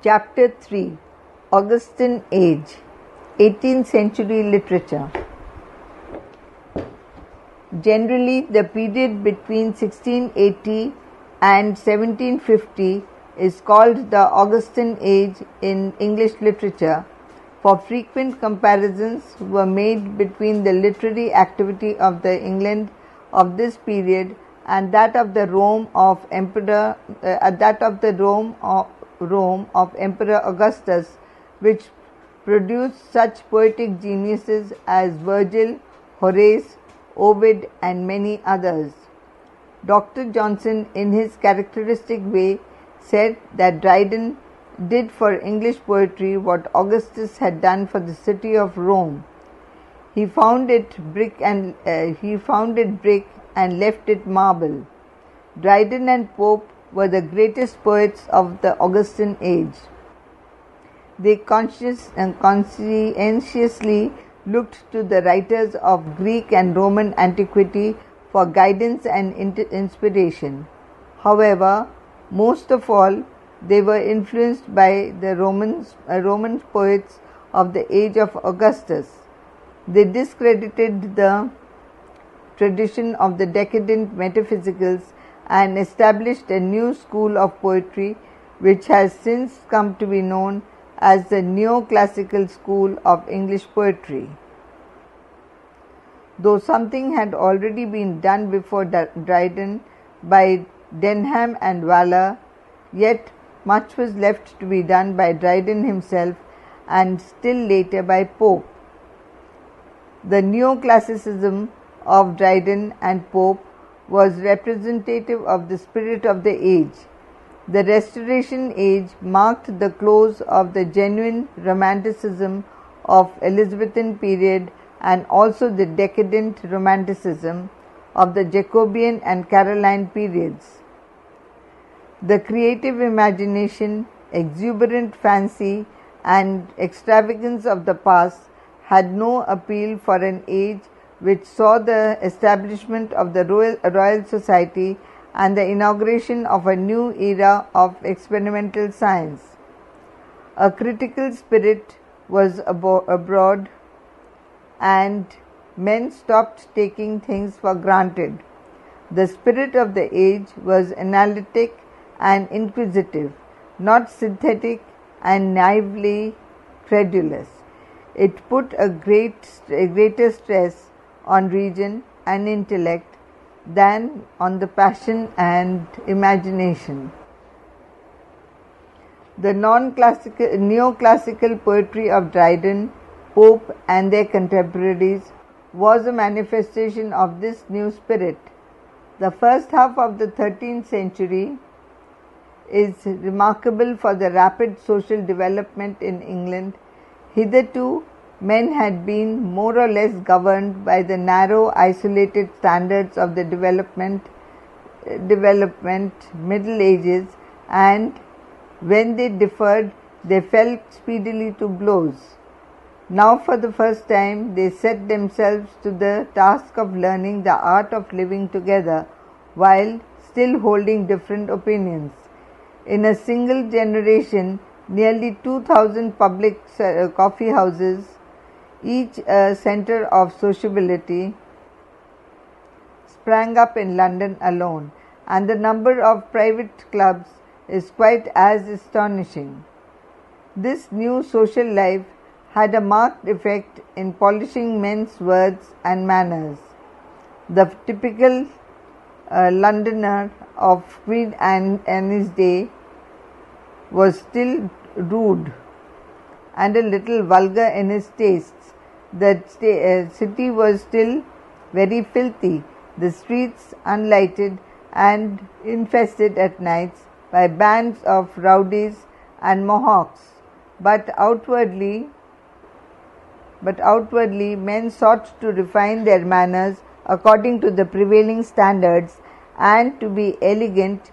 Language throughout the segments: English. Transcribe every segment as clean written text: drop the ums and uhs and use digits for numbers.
Chapter 3 Augustan Age 18th Century Literature. Generally, the period between 1680 and 1750 is called the Augustan Age in English literature, for frequent comparisons were made between the literary activity of the England of this period and that of the Rome of Emperor Augustus, which produced such poetic geniuses as Virgil, Horace, Ovid, and many others. Dr. Johnson, in his characteristic way, said that Dryden did for English poetry what Augustus had done for the city of Rome. He found it brick and left it marble. Dryden and Pope were the greatest poets of the Augustan age. They conscientiously looked to the writers of Greek and Roman antiquity for guidance and inspiration. However, most of all, they were influenced by the Roman poets of the age of Augustus. They discredited the tradition of the decadent metaphysicals and established a new school of poetry which has since come to be known as the neoclassical school of English poetry. Though something had already been done before Dryden by Denham and Waller, yet much was left to be done by Dryden himself and still later by Pope. The neoclassicism of Dryden and Pope was representative of the spirit of the age. The Restoration age marked the close of the genuine romanticism of Elizabethan period and also the decadent romanticism of the Jacobean and Caroline periods. The creative imagination, exuberant fancy, and extravagance of the past had no appeal for an age which saw the establishment of the Royal Society and the inauguration of a new era of experimental science. A critical spirit was abroad, and men stopped taking things for granted. The spirit of the age was analytic and inquisitive, not synthetic and naively credulous. It put a greater stress on reason and intellect than on the passion and imagination. The neoclassical poetry of Dryden, Pope, and their contemporaries was a manifestation of this new spirit. The first half of the 13th century is remarkable for the rapid social development in England. Hitherto, men had been more or less governed by the narrow, isolated standards of the development Middle Ages, and when they differed, they fell speedily to blows. Now, for the first time, they set themselves to the task of learning the art of living together while still holding different opinions. In a single generation, nearly 2,000 public coffee houses, each a centre of sociability, sprang up in London alone, and the number of private clubs is quite as astonishing. This new social life had a marked effect in polishing men's words and manners. The typical Londoner of Queen Anne's day was still rude and a little vulgar in his tastes. The city was still very filthy, the streets unlighted and infested at nights by bands of rowdies and Mohawks. But outwardly men sought to refine their manners according to the prevailing standards, and to be elegant,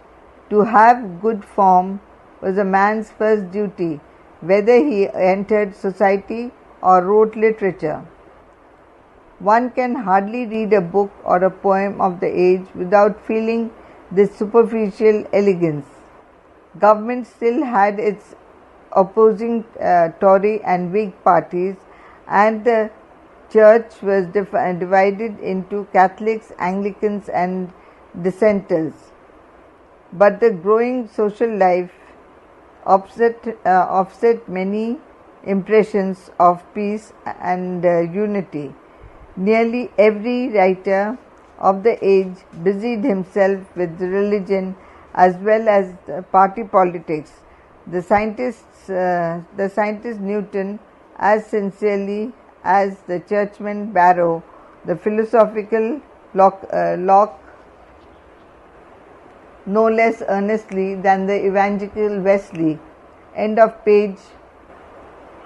to have good form, was a man's first duty, whether he entered society or wrote literature. One can hardly read a book or a poem of the age without feeling this superficial elegance. Government still had its opposing Tory and Whig parties, and the church was divided into Catholics, Anglicans, and dissenters. But the growing social life offset many impressions of peace and unity. Nearly every writer of the age busied himself with religion as well as party politics. The scientist Newton as sincerely as the churchman Barrow, the philosophical Locke no less earnestly than the evangelical Wesley. End of page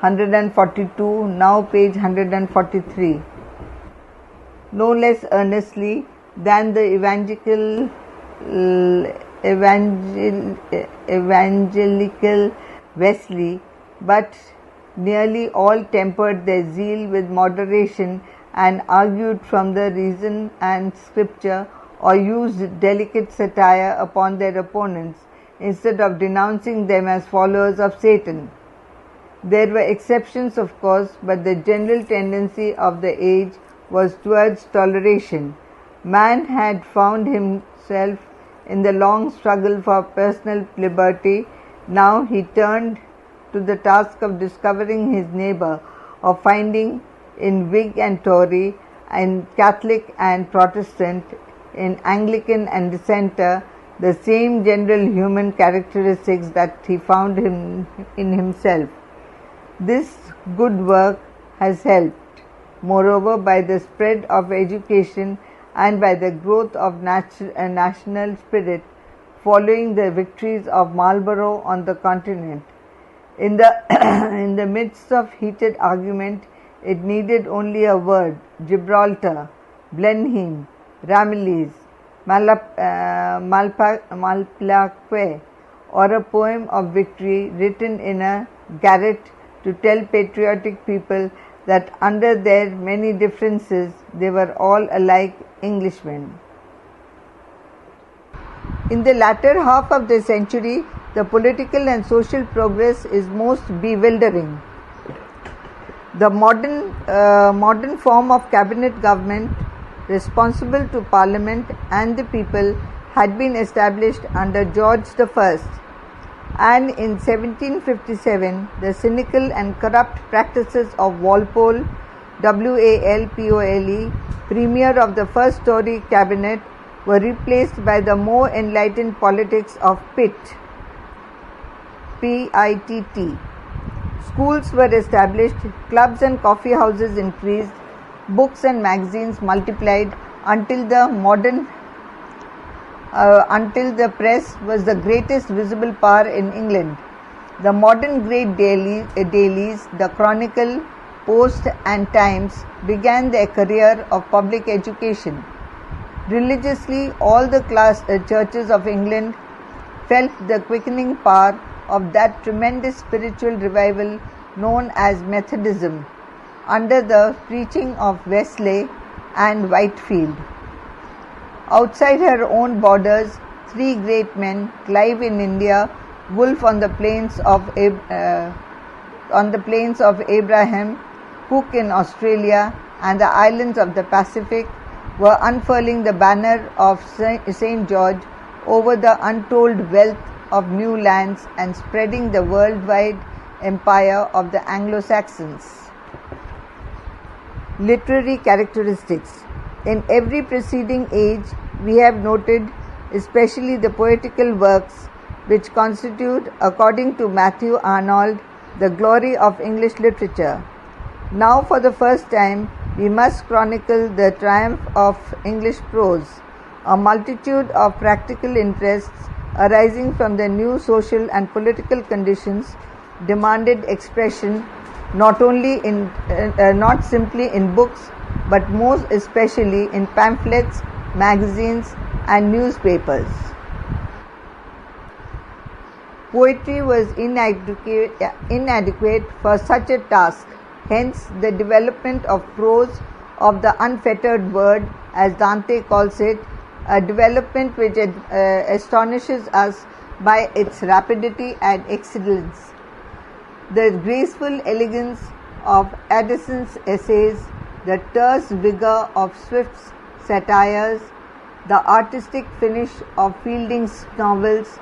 142, now page 143. No less earnestly than the evangelical Wesley, but nearly all tempered their zeal with moderation and argued from the reason and scripture, or used delicate satire upon their opponents instead of denouncing them as followers of Satan. There were exceptions, of course, but the general tendency of the age was towards toleration. Man had found himself in the long struggle for personal liberty. Now he turned to the task of discovering his neighbor, of finding in Whig and Tory, in Catholic and Protestant, in Anglican and Dissenter, the same general human characteristics that he found in himself. This good work has helped, moreover, by the spread of education and by the growth of national spirit following the victories of Marlborough on the continent. In the midst of heated argument, it needed only a word, Gibraltar, Blenheim, Ramillies, Malplaquet, or a poem of victory written in a garret to tell patriotic people that under their many differences they were all alike Englishmen. In the latter half of the century, the political and social progress is most bewildering. The modern form of cabinet government responsible to Parliament and the people had been established under George I, and in 1757 the cynical and corrupt practices of Walpole, Walpole, Premier of the first Tory cabinet, were replaced by the more enlightened politics of Pitt. Schools were established, clubs and coffee houses increased, books and magazines multiplied until the press was the greatest visible power in England. The modern great dailies, the Chronicle, Post and Times, began their career of public education. Religiously, all the churches of England felt the quickening power of that tremendous spiritual revival known as Methodism, under the preaching of Wesley and Whitefield. Outside her own borders, three great men, Clive in India, Wolfe on the plains of Abraham, Cook in Australia, and the islands of the Pacific, were unfurling the banner of St. George over the untold wealth of new lands and spreading the worldwide empire of the Anglo-Saxons. Literary characteristics. In every preceding age, we have noted especially the poetical works which constitute, according to Matthew Arnold, the glory of English literature. Now, for the first time, we must chronicle the triumph of English prose. A multitude of practical interests arising from the new social and political conditions demanded expression not simply in books, but most especially in pamphlets, magazines, and newspapers. Poetry was inadequate for such a task. Hence, the development of prose, of the unfettered word, as Dante calls it, a development which astonishes us by its rapidity and excellence. The graceful elegance of Addison's essays, the terse vigor of Swift's satires, the artistic finish of Fielding's novels,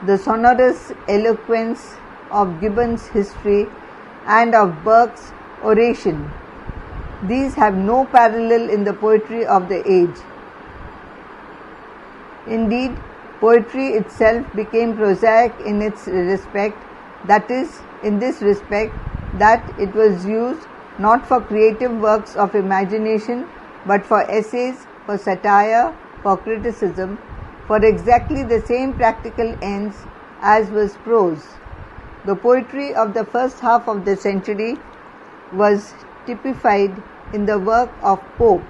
the sonorous eloquence of Gibbon's history, and of Burke's oration. These have no parallel in the poetry of the age. Indeed, poetry itself became prosaic in its respect, that is, in this respect, that it was used not for creative works of imagination, but for essays, for satire, for criticism, for exactly the same practical ends as was prose. The poetry of the first half of the century was typified in the work of Pope.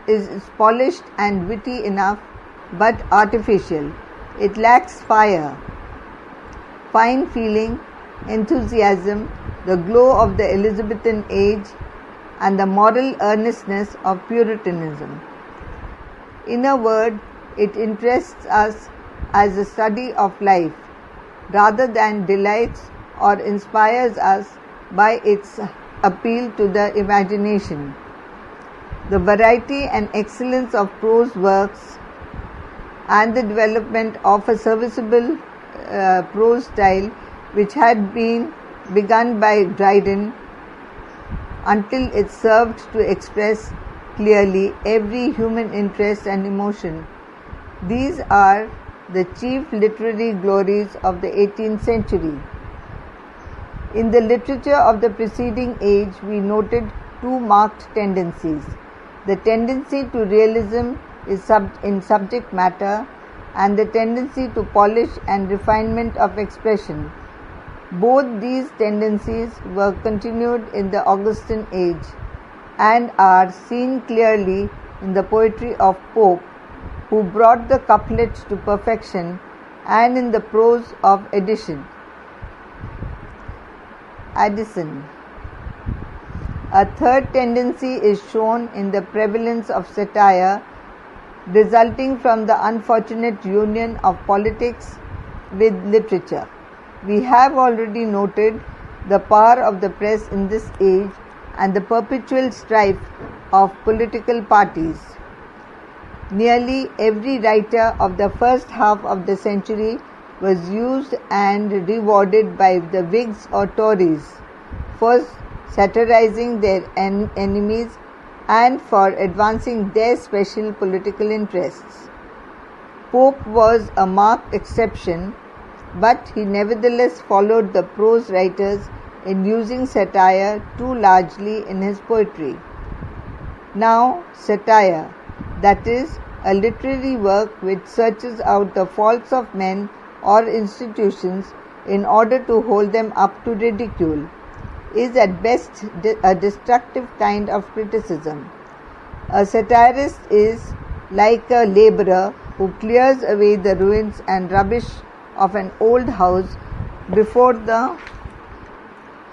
It is polished and witty enough, but artificial. It lacks fire, fine feeling, enthusiasm, the glow of the Elizabethan age, and the moral earnestness of Puritanism. In a word, it interests us as a study of life, rather than delights or inspires us by its appeal to the imagination. The variety and excellence of prose works and the development of a serviceable prose style, which had been begun by Dryden, until it served to express clearly every human interest and emotion. These are the chief literary glories of the 18th century. In the literature of the preceding age, we noted two marked tendencies. The tendency to realism in subject matter, and the tendency to polish and refinement of expression. Both these tendencies were continued in the Augustan age and are seen clearly in the poetry of Pope, who brought the couplet to perfection, and in the prose of Addison. A third tendency is shown in the prevalence of satire, resulting from the unfortunate union of politics with literature. We have already noted the power of the press in this age and the perpetual strife of political parties. Nearly every writer of the first half of the century was used and rewarded by the Whigs or Tories for satirizing their enemies and for advancing their special political interests. Pope was a marked exception, but he nevertheless followed the prose writers in using satire too largely in his poetry. Now, satire, that is, a literary work which searches out the faults of men or institutions in order to hold them up to ridicule, is at best a destructive kind of criticism. A satirist is like a laborer who clears away the ruins and rubbish of an old house before the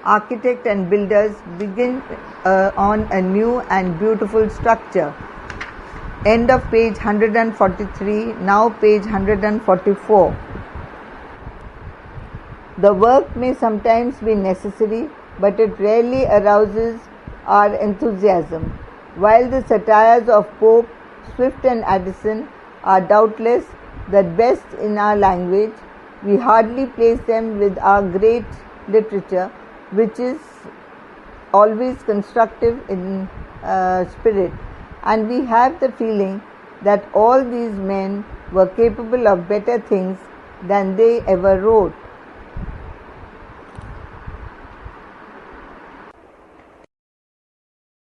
architect and builders begin on a new and beautiful structure. End of page 143, now page 144. The work may sometimes be necessary, but it rarely arouses our enthusiasm. While the satires of Pope, Swift and Addison are doubtless the best in our language, we hardly place them with our great literature, which is always constructive in spirit, and we have the feeling that all these men were capable of better things than they ever wrote.